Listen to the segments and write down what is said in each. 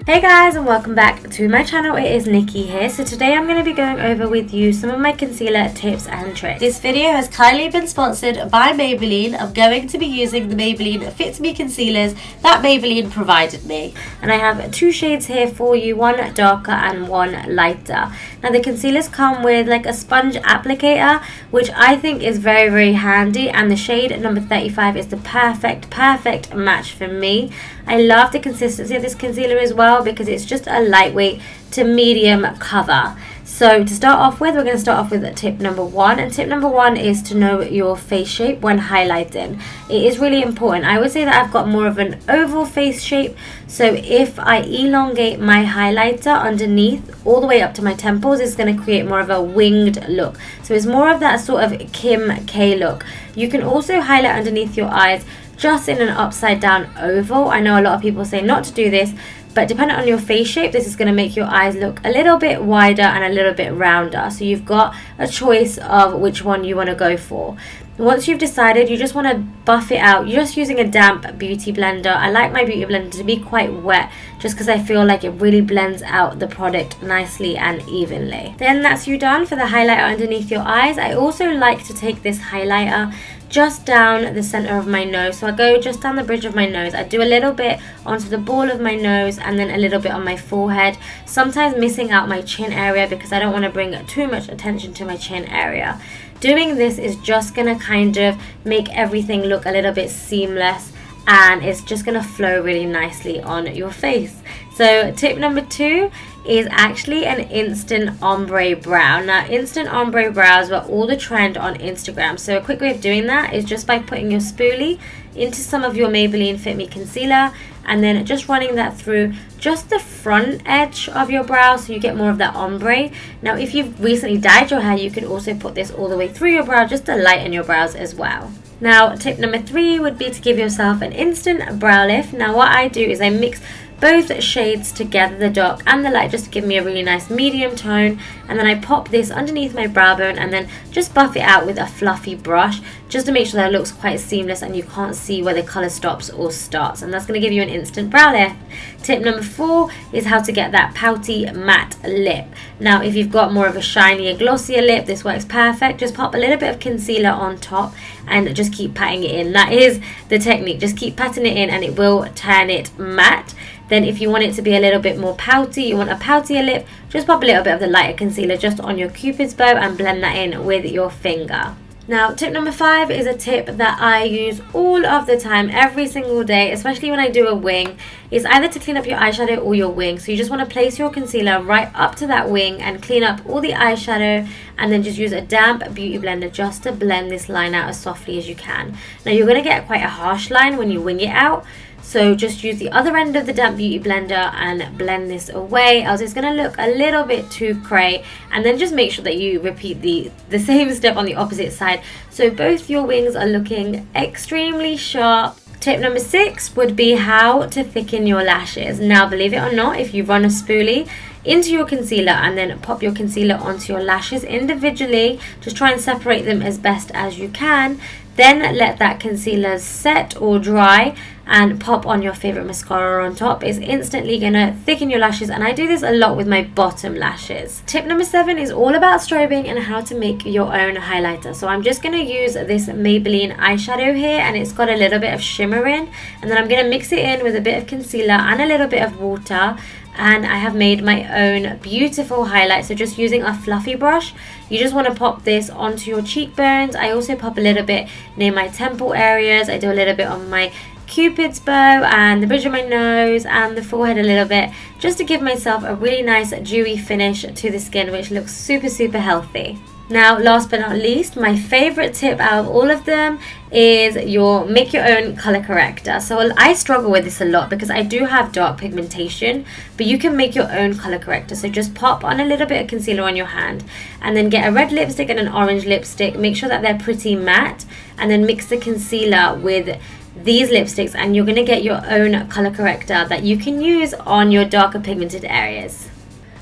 Hey guys, and welcome back to my channel. It is Nikki here. So today I'm going to be going over with you some of my concealer tips and tricks. This video has kindly been sponsored by Maybelline. I'm going to be using the Maybelline Fit Me Concealers that Maybelline provided me. And I have two shades here for you, one darker and one lighter. Now the concealers come with like a sponge applicator, which I think is very, very handy. And the shade number 35 is the perfect match for me. I love the consistency of this concealer as well, because it's just a lightweight to medium cover. So to start off with, we're going to start off with tip number 1, and tip number 1 is to know your face shape when highlighting. It is really important. I would say that I've got more of an oval face shape, so if I elongate my highlighter underneath all the way up to my temples, it's going to create more of a winged look. So it's more of that sort of Kim K look. You can also highlight underneath your eyes just in an upside down oval. I know a lot of people say not to do this, but depending on your face shape, this is going to make your eyes look a little bit wider and a little bit rounder. So you've got a choice of which one you want to go for. Once you've decided, you just want to buff it out. You're just using a damp beauty blender. I like my beauty blender to be quite wet, just because I feel like it really blends out the product nicely and evenly. Then that's you done for the highlighter underneath your eyes. I also like to take this highlighter just down the center of my nose. So I go just down the bridge of my nose. I do a little bit onto the ball of my nose and then a little bit on my forehead, sometimes missing out my chin area because I don't want to bring too much attention to my chin area. Doing this is just going to kind of make everything look a little bit seamless, and it's just going to flow really nicely on your face. So tip number 2 is actually an instant ombre brow. Now instant ombre brows were all the trend on Instagram. So a quick way of doing that is just by putting your spoolie into some of your Maybelline Fit Me Concealer and then just running that through just the front edge of your brow so you get more of that ombre. Now if you've recently dyed your hair, you can also put this all the way through your brow just to lighten your brows as well. Now tip number 3 would be to give yourself an instant brow lift. Now what I do is I mix both shades together, the dark and the light, just to give me a really nice medium tone, and then I pop this underneath my brow bone and then just buff it out with a fluffy brush just to make sure that it looks quite seamless and you can't see where the color stops or starts, and that's going to give you an instant brow lift. Tip number 4 is how to get that pouty matte lip. Now if you've got more of a shinier, glossier lip, this works perfect. Just pop a little bit of concealer on top and just keep patting it in. That is the technique, just keep patting it in and it will turn it matte. Then if you want it to be a little bit more pouty, you want a poutier lip, just pop a little bit of the lighter concealer just on your cupid's bow and blend that in with your finger. Now tip number 5 is a tip that I use all of the time, every single day, especially when I do a wing. It's either to clean up your eyeshadow or your wing. So you just want to place your concealer right up to that wing and clean up all the eyeshadow, and then just use a damp beauty blender just to blend this line out as softly as you can. Now you're going to get quite a harsh line when you wing it out, so just use the other end of the damp beauty blender and blend this away, else it's going to look a little bit too cray. And then just make sure that you repeat the same step on the opposite side, so both your wings are looking extremely sharp. Tip number 6 would be how to thicken your lashes. Now believe it or not, if you run a spoolie into your concealer and then pop your concealer onto your lashes individually, just try and separate them as best as you can, then let that concealer set or dry and pop on your favorite mascara on top. It's instantly gonna thicken your lashes, and I do this a lot with my bottom lashes. Tip number 7 is all about strobing and how to make your own highlighter. So I'm just gonna use this Maybelline eyeshadow here, and it's got a little bit of shimmer in, and then I'm gonna mix it in with a bit of concealer and a little bit of water, and I have made my own beautiful highlight. So just using a fluffy brush, you just want to pop this onto your cheekbones. I also pop a little bit near my temple areas. I do a little bit on my cupid's bow and the bridge of my nose and the forehead a little bit, just to give myself a really nice dewy finish to the skin, which looks super healthy. Now last but not least, my favorite tip out of all of them is make your own color corrector. So I struggle with this a lot because I do have dark pigmentation, but you can make your own color corrector. So just pop on a little bit of concealer on your hand and then get a red lipstick and an orange lipstick. Make sure that they're pretty matte, and then mix the concealer with these lipsticks, and you're going to get your own color corrector that you can use on your darker pigmented areas.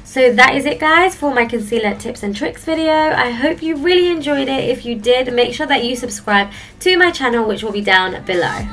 So that is it guys for my concealer tips and tricks video. I hope you really enjoyed it. If you did, make sure that you subscribe to my channel, which will be down below.